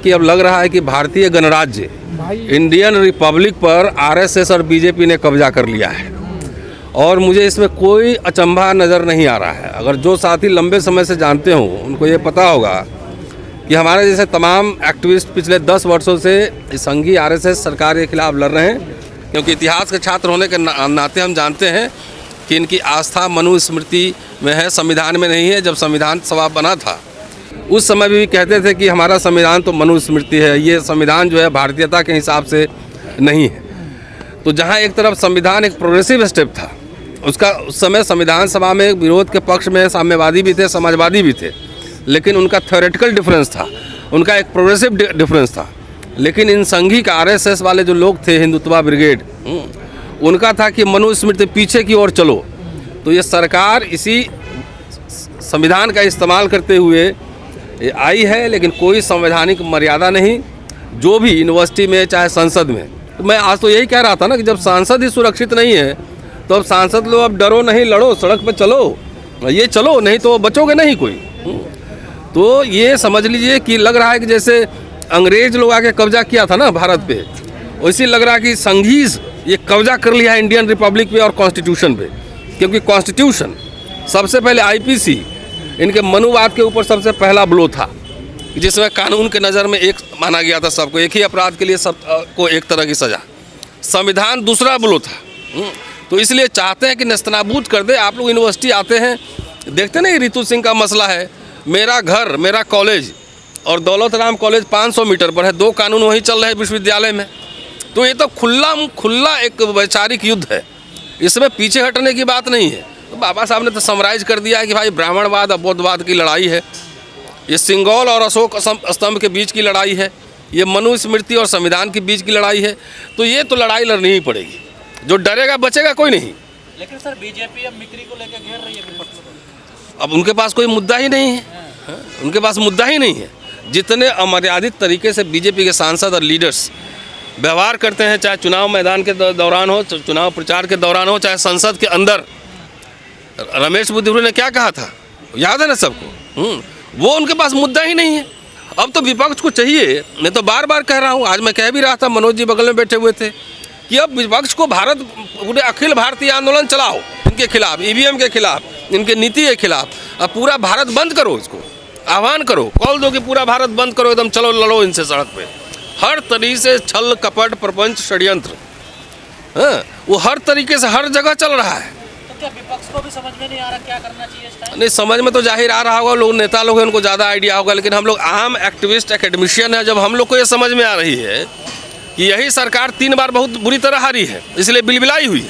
कि अब लग रहा है कि भारतीय गणराज्य इंडियन रिपब्लिक पर आरएसएस और बीजेपी ने कब्जा कर लिया है और मुझे इसमें कोई अचंभा नज़र नहीं आ रहा है। अगर जो साथी लंबे समय से जानते हों उनको ये पता होगा कि हमारे जैसे तमाम एक्टिविस्ट पिछले 10 वर्षों से संघीय आरएसएस सरकार के खिलाफ लड़ रहे हैं, क्योंकि इतिहास के छात्र होने के नाते हम जानते हैं कि इनकी आस्था मनुस्मृति में है, संविधान में नहीं है। जब संविधान सभा बना था उस समय भी कहते थे कि हमारा संविधान तो मनुस्मृति है, ये संविधान जो है भारतीयता के हिसाब से नहीं है। तो जहाँ एक तरफ संविधान एक प्रोग्रेसिव स्टेप था, उसका उस समय संविधान सभा में विरोध के पक्ष में साम्यवादी भी थे, समाजवादी भी थे, लेकिन उनका थ्योरेटिकल डिफरेंस था, उनका एक प्रोग्रेसिव डिफरेंस था। लेकिन इन संघी का आरएसएस वाले जो लोग थे, हिंदुत्वा ब्रिगेड, उनका था कि मनुस्मृति पीछे की ओर चलो। तो ये सरकार इसी संविधान का इस्तेमाल करते हुए आई है, लेकिन कोई संवैधानिक मर्यादा नहीं। जो भी यूनिवर्सिटी में चाहे संसद में, तो मैं आज तो यही कह रहा था ना कि जब सांसद ही सुरक्षित नहीं है तो अब सांसद लोग अब डरो नहीं, लड़ो, सड़क पर चलो, ये चलो, नहीं तो बचोगे नहीं कोई। तो ये समझ लीजिए कि लग रहा है कि जैसे अंग्रेज लोग आके कब्जा किया था ना भारत पे, वैसे लग रहा है कि संघीज ये कब्जा कर लिया है इंडियन रिपब्लिक पे और कॉन्स्टिट्यूशन पे। क्योंकि कॉन्स्टिट्यूशन सबसे पहले आईपीसी इनके मनुवाद के ऊपर सबसे पहला ब्लो था, जिसमें कानून के नज़र में एक माना गया था सबको, एक ही अपराध के लिए सबको एक तरह की सज़ा। संविधान दूसरा ब्लो था। तो इसलिए चाहते हैं कि नेस्तनाबूद कर दे। आप लोग यूनिवर्सिटी आते हैं, देखते नहीं रितु सिंह का मसला है, मेरा घर मेरा कॉलेज और दौलत राम कॉलेज 500 मीटर पर है, 2 कानून वहीं चल रहे हैं विश्वविद्यालय में। तो ये तो खुला एक वैचारिक युद्ध है, इसमें पीछे हटने की बात नहीं है। तो बाबा साहब ने तो समराइज कर दिया है कि भाई ब्राह्मणवाद और बौद्धवाद की लड़ाई है, ये सिंगौल और अशोक स्तंभ के बीच की लड़ाई है, ये मनुस्मृति और संविधान के बीच की लड़ाई है। तो ये तो लड़ाई लड़नी ही पड़ेगी, जो डरेगा बचेगा कोई नहीं। लेकिन सर बीजेपी अब मिक्री को लेकर घेर रही है विपक्ष को। अब उनके पास कोई मुद्दा ही नहीं है, उनके पास मुद्दा ही नहीं है। जितने अमर्यादित तरीके से बीजेपी के सांसद और लीडर्स व्यवहार करते हैं, चाहे चुनाव मैदान के दौरान हो, चुनाव प्रचार के दौरान हो, चाहे संसद के अंदर। रमेश बुद्धू ने क्या कहा था, याद है ना सबको? वो उनके पास मुद्दा ही नहीं है। अब तो विपक्ष को चाहिए, मैं तो बार बार कह रहा हूँ, आज मैं कह भी रहा था, मनोज जी बगल में बैठे हुए थे, कि अब विपक्ष को पूरे अखिल भारतीय आंदोलन चलाओ इनके खिलाफ, ईवीएम के खिलाफ, इनके नीति के खिलाफ। अब पूरा भारत बंद करो, इसको आह्वान करो, कॉल दो कि पूरा भारत बंद करो, एकदम चलो लड़ो इनसे सड़क पे। हर तरीके से छल कपट प्रपंच षड्यंत्र, वो हर तरीके से हर जगह चल रहा है। तो क्या विपक्ष को भी समझ में नहीं आ रहा क्या करना चाहिए इस टाइम? नहीं, समझ में तो जाहिर आ रहा होगा, लोग नेता लोग हैं, उनको ज़्यादा आइडिया होगा, लेकिन हम लोग आम एक्टिविस्ट एकेडमिशियन है, जब हम लोग को ये समझ में आ रही है कि यही सरकार 3 बार बहुत बुरी तरह हारी है, इसलिए बिलबिलाई हुई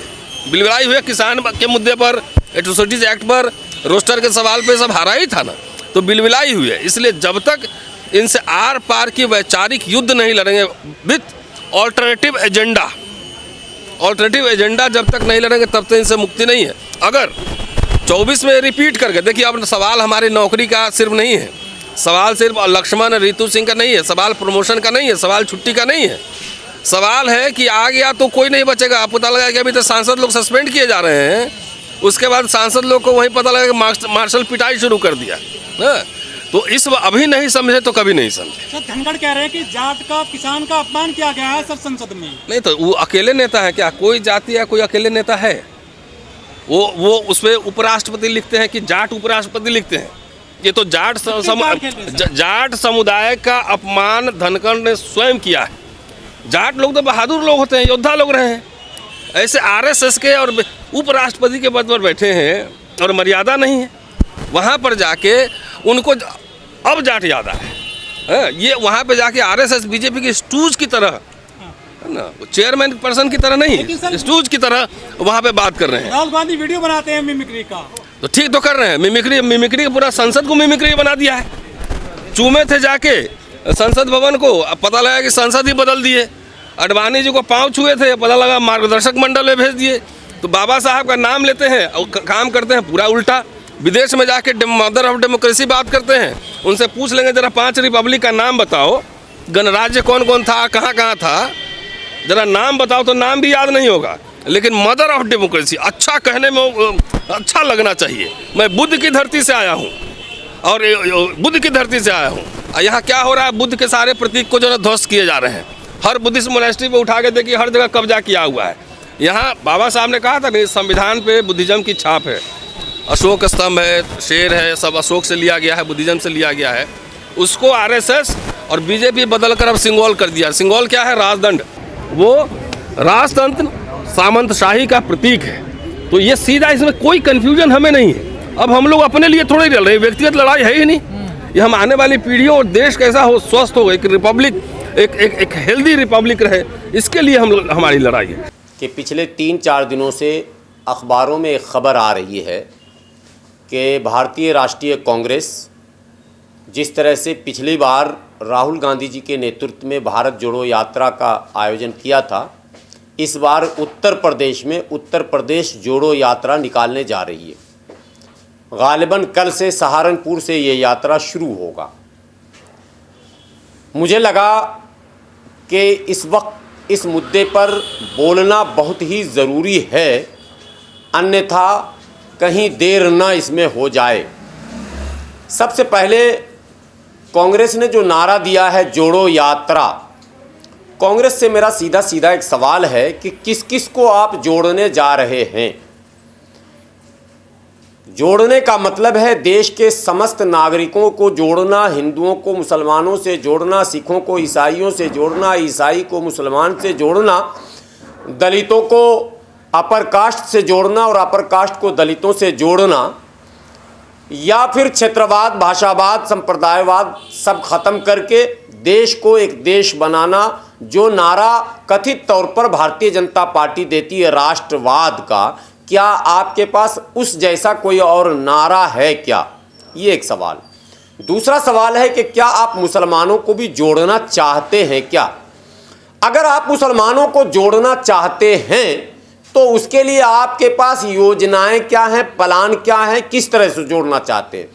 है किसान के मुद्दे पर, एट्रोसिटीज एक्ट पर, रोस्टर के सवाल पे सब हारा ही था ना, तो बिलबिलाई हुई है। इसलिए जब तक इनसे आर पार की वैचारिक युद्ध नहीं लड़ेंगे विथ ऑल्टरनेटिव एजेंडा जब तक नहीं लड़ेंगे तब तक इनसे मुक्ति नहीं है। अगर 24 में रिपीट करके देखिए, अब सवाल हमारी नौकरी का सिर्फ नहीं है, सवाल सिर्फ लक्ष्मण रितु सिंह का नहीं है, सवाल प्रमोशन का नहीं है, सवाल छुट्टी का नहीं है, सवाल है कि आ गया तो कोई नहीं बचेगा। पता लगा कि अभी तो सांसद लोग सस्पेंड किए जा रहे हैं, उसके बाद सांसद लोग को वहीं पता लगा कि मार्शल पिटाई शुरू कर दिया। तो इस अभी नहीं समझे तो कभी नहीं समझे। सर धनखड़ कह रहे हैं कि जाट का किसान का अपमान किया गया है सर संसद में। नहीं तो वो अकेले नेता है क्या? कोई जाति या कोई अकेले नेता है? वो उसमें उपराष्ट्रपति लिखते हैं कि जाट उपराष्ट्रपति लिखते हैं। ये तो जाट समुदाय का अपमान धनखड़ ने स्वयं किया है। जाट लोग तो बहादुर लोग होते हैं, योद्धा लोग रहे हैं। ऐसे आरएसएस के और उपराष्ट्रपति के पद पर बैठे हैं और मर्यादा नहीं है, वहाँ पर जाके उनको अब जाट याद आए। ये वहाँ पे जाके आरएसएस बीजेपी की स्टूज की तरह, है ना, चेयरमैन पर्सन की तरह नहीं, स्टूज की तरह वहाँ पे बात कर रहे हैं। राहुल गांधी वीडियो बनाते हैं मिमिक्री का, तो ठीक तो कर रहे हैं। मिमिक्री पूरा संसद को मिमिक्री बना दिया है। चूमे थे जाके संसद भवन को, अब पता लगा कि संसद ही बदल दिए। अडवाणी जी को पाँव छुए थे, पता लगा मार्गदर्शक मंडल में भेज दिए। तो बाबा साहब का नाम लेते हैं और काम करते हैं पूरा उल्टा। विदेश में जाके मदर ऑफ डेमोक्रेसी बात करते हैं, उनसे पूछ लेंगे जरा 5 रिपब्लिक का नाम बताओ, गणराज्य कौन कौन था, कहाँ कहाँ था, जरा नाम बताओ, तो नाम भी याद नहीं होगा। लेकिन मदर ऑफ डेमोक्रेसी अच्छा कहने में अच्छा लगना चाहिए। मैं बुद्ध की धरती से आया हूँ और बुद्ध की धरती से आया हूँ, यहाँ क्या हो रहा है, बुद्ध के सारे प्रतीक को जो है ध्वस्त किए जा रहे हैं। हर बुद्धिस्ट मोनेस्ट्री पे उठा के देखिए, हर जगह कब्जा किया हुआ है। यहाँ बाबा साहब ने कहा था नहीं, संविधान पे बुद्धिज्म की छाप है, अशोक स्तंभ है, शेर है, सब अशोक से लिया गया है, बुद्धिज्म से लिया गया है। उसको आरएसएस और बीजेपी बदल कर अब सिंगोल कर दिया। सिंगोल क्या है? राजदंड। वो राजतंत्र सामंतशाही का प्रतीक है। तो ये सीधा, इसमें कोई कंफ्यूजन हमें नहीं है। अब हम लोग अपने लिए थोड़े लड़ रहे हैं, व्यक्तिगत लड़ाई है ही नहीं। ये हम आने वाली पीढ़ियों और देश कैसा हो, स्वस्थ हो, एक रिपब्लिक, एक हेल्दी रिपब्लिक रहे, इसके लिए हमारी लड़ाई है। कि पिछले 3-4 दिनों से अखबारों में एक ख़बर आ रही है कि भारतीय राष्ट्रीय कांग्रेस जिस तरह से पिछली बार राहुल गांधी जी के नेतृत्व में भारत जोड़ो यात्रा का आयोजन किया था, इस बार उत्तर प्रदेश में उत्तर प्रदेश जोड़ो यात्रा निकालने जा रही है। गालिबन कल से सहारनपुर से ये यात्रा शुरू होगा। मुझे लगा कि इस वक्त इस मुद्दे पर बोलना बहुत ही ज़रूरी है, अन्यथा कहीं देर न इसमें हो जाए। सबसे पहले कांग्रेस ने जो नारा दिया है जोड़ो यात्रा, कांग्रेस से मेरा सीधा सीधा एक सवाल है कि किस किस को आप जोड़ने जा रहे हैं। जोड़ने का मतलब है देश के समस्त नागरिकों को जोड़ना, हिंदुओं को मुसलमानों से जोड़ना, सिखों को ईसाइयों से जोड़ना, ईसाई को मुसलमान से जोड़ना, दलितों को अपर कास्ट से जोड़ना और अपर कास्ट को दलितों से जोड़ना, या फिर क्षेत्रवाद, भाषावाद, संप्रदायवाद सब खत्म करके देश को एक देश बनाना, जो नारा कथित तौर पर भारतीय जनता पार्टी देती है राष्ट्रवाद का। क्या आपके पास उस जैसा कोई और नारा है क्या? ये एक सवाल। दूसरा सवाल है कि क्या आप मुसलमानों को भी जोड़ना चाहते हैं क्या? अगर आप मुसलमानों को जोड़ना चाहते हैं तो उसके लिए आपके पास योजनाएं क्या हैं, प्लान क्या है, किस तरह से जोड़ना चाहते हैं?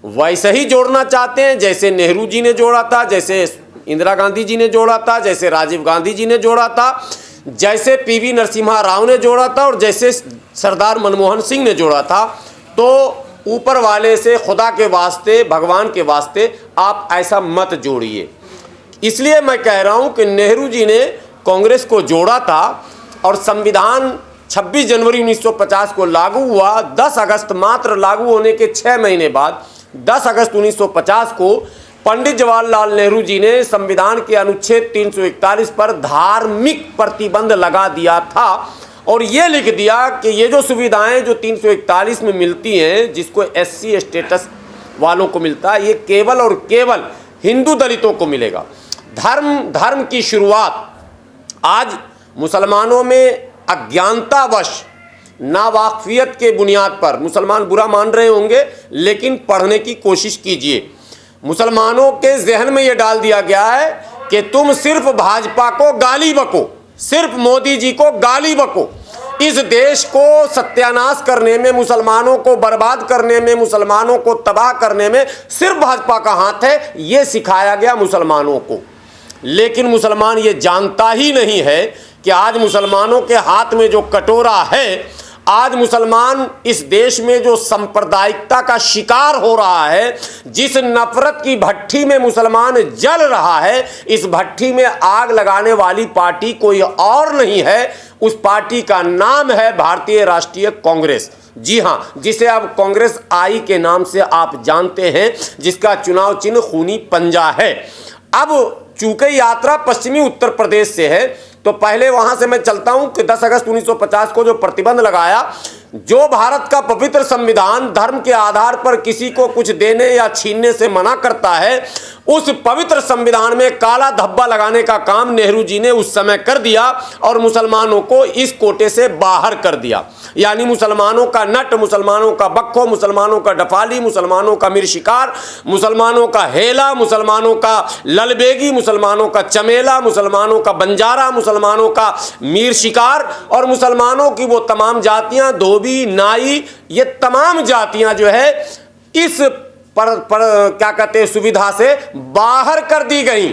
वैसे ही जोड़ना चाहते हैं जैसे नेहरू जी ने जोड़ा था, जैसे इंदिरा गांधी जी ने जोड़ा था, जैसे राजीव गांधी जी ने जोड़ा था, जैसे पीवी नरसिम्हा राव ने जोड़ा था और जैसे सरदार मनमोहन सिंह ने जोड़ा था? तो ऊपर वाले से, खुदा के वास्ते, भगवान के वास्ते आप ऐसा मत जोड़िए। इसलिए मैं कह रहा हूँ कि नेहरू जी ने कांग्रेस को जोड़ा था और संविधान 26 जनवरी 1950 को लागू हुआ। 10 अगस्त मात्र लागू होने के 6 महीने बाद 10 अगस्त 1950 को पंडित जवाहरलाल नेहरू जी ने संविधान के अनुच्छेद 341 पर धार्मिक प्रतिबंध लगा दिया था और ये लिख दिया कि ये जो सुविधाएं जो 341 में मिलती हैं, जिसको SC स्टेटस वालों को मिलता है, ये केवल और केवल हिंदू दलितों को मिलेगा। धर्म की शुरुआत आज मुसलमानों में अज्ञानतावश, नावाकफियत के बुनियाद पर, मुसलमान बुरा मान रहे होंगे लेकिन पढ़ने की कोशिश कीजिए। मुसलमानों के जहन में यह डाल दिया गया है कि तुम सिर्फ भाजपा को गाली बको, सिर्फ मोदी जी को गाली बको। इस देश को सत्यानाश करने में, मुसलमानों को बर्बाद करने में, मुसलमानों को तबाह करने में सिर्फ भाजपा का हाथ है, ये सिखाया गया मुसलमानों को। लेकिन मुसलमान ये जानता ही नहीं है कि आज मुसलमानों के हाथ में जो कटोरा है, आज मुसलमान इस देश में जो सांप्रदायिकता का शिकार हो रहा है, जिस नफरत की भट्ठी में मुसलमान जल रहा है, इस भट्ठी में आग लगाने वाली पार्टी कोई और नहीं है। उस पार्टी का नाम है भारतीय राष्ट्रीय कांग्रेस। जी हाँ, जिसे अब कांग्रेस आई के नाम से आप जानते हैं, जिसका चुनाव चिन्ह खूनी पंजा है। अब चूंकि यात्रा पश्चिमी उत्तर प्रदेश से है, तो पहले वहां से मैं चलता हूं कि 10 अगस्त 1950 को जो प्रतिबंध लगाया, जो भारत का पवित्र संविधान धर्म के आधार पर किसी को कुछ देने या छीनने से मना करता है, उस पवित्र संविधान में काला धब्बा लगाने का काम नेहरू जी ने उस समय कर दिया और मुसलमानों को इस कोटे से बाहर कर दिया। यानी मुसलमानों का नट, मुसलमानों का बक्खो, मुसलमानों का डफाली, मुसलमानों का मीर शिकार, मुसलमानों का हेला, मुसलमानों का ललबेगी, मुसलमानों का चमेला, मुसलमानों का बंजारा, मुसलमानों का मीर शिकार और मुसलमानों की वो तमाम जातियां, धोबी, नाई, ये तमाम जातियां जो है इस क्या कहते हैं सुविधा से बाहर कर दी गई।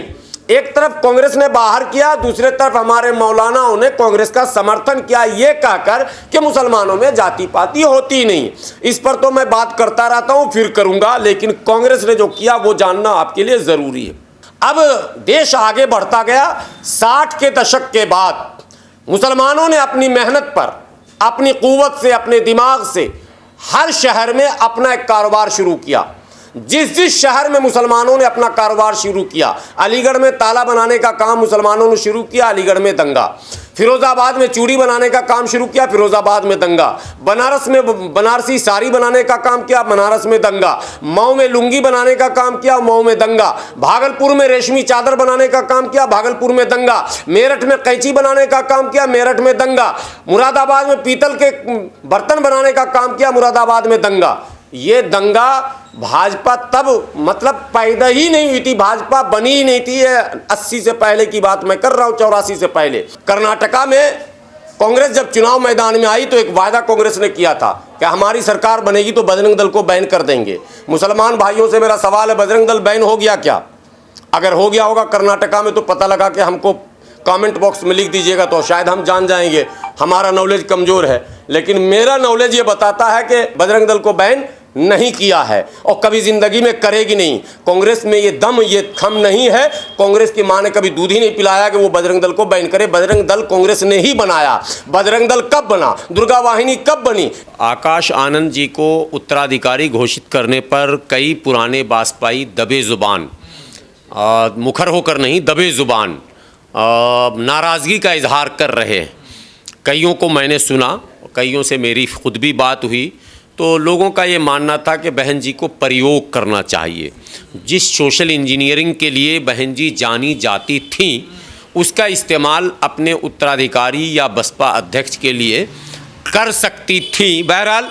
एक तरफ कांग्रेस ने बाहर किया, दूसरे तरफ हमारे मौलानाओं ने कांग्रेस का समर्थन किया ये कहकर कि मुसलमानों में जाति पाति होती नहीं। इस पर तो मैं बात करता रहता हूं, फिर करूंगा, लेकिन कांग्रेस ने जो किया वो जानना आपके लिए जरूरी है। अब देश आगे बढ़ता गया। 60 के दशक के बाद मुसलमानों ने अपनी मेहनत पर, अपनी कुव्वत से, अपने दिमाग से हर शहर में अपना एक कारोबार शुरू किया। जिस जिस शहर में मुसलमानों ने अपना कारोबार शुरू किया, अलीगढ़ में ताला बनाने का काम मुसलमानों ने शुरू किया, अलीगढ़ में दंगा। फिरोजाबाद में चूड़ी बनाने का काम शुरू किया, फिरोजाबाद में दंगा। बनारस में बनारसी साड़ी बनाने का काम किया, बनारस में दंगा। मऊ में लुंगी बनाने का काम किया, मऊ में दंगा। भागलपुर में रेशमी चादर बनाने का काम किया, भागलपुर में दंगा। मेरठ में कैंची बनाने का काम किया, मेरठ में दंगा। मुरादाबाद में पीतल के बर्तन बनाने का काम किया, मुरादाबाद में दंगा। ये दंगा भाजपा तब मतलब पैदा ही नहीं हुई थी, भाजपा बनी ही नहीं थी। ये 80 से पहले की बात मैं कर रहा हूं, 84 से पहले। कर्नाटका में कांग्रेस जब चुनाव मैदान में आई तो एक वायदा कांग्रेस ने किया था कि हमारी सरकार बनेगी तो बजरंग दल को बैन कर देंगे। मुसलमान भाइयों से मेरा सवाल है, बजरंग दल बैन हो गया क्या? अगर हो गया होगा कर्नाटका में तो पता लगा कि हमको कमेंट बॉक्स में लिख दीजिएगा तो शायद हम जान जाएंगे। हमारा नॉलेज कमज़ोर है, लेकिन मेरा नॉलेज ये बताता है कि बजरंग दल को बैन नहीं किया है और कभी जिंदगी में करेगी नहीं। कांग्रेस में ये दम, ये खम नहीं है। कांग्रेस की मां ने कभी दूध ही नहीं पिलाया कि वो बजरंग दल को बैन करे। बजरंग दल कांग्रेस ने ही बनाया। बजरंग दल कब बना, दुर्गा वाहिनी कब बनी? आकाश आनंद जी को उत्तराधिकारी घोषित करने पर कई पुराने बासपाई दबे जुबान, मुखर होकर नहीं दबे जुबान नाराज़गी का इजहार कर रहे हैं। कईयों को मैंने सुना, कईयों से मेरी खुद भी बात हुई, तो लोगों का ये मानना था कि बहन जी को प्रयोग करना चाहिए। जिस सोशल इंजीनियरिंग के लिए बहन जी जानी जाती थी, उसका इस्तेमाल अपने उत्तराधिकारी या बसपा अध्यक्ष के लिए कर सकती थी। बहरहाल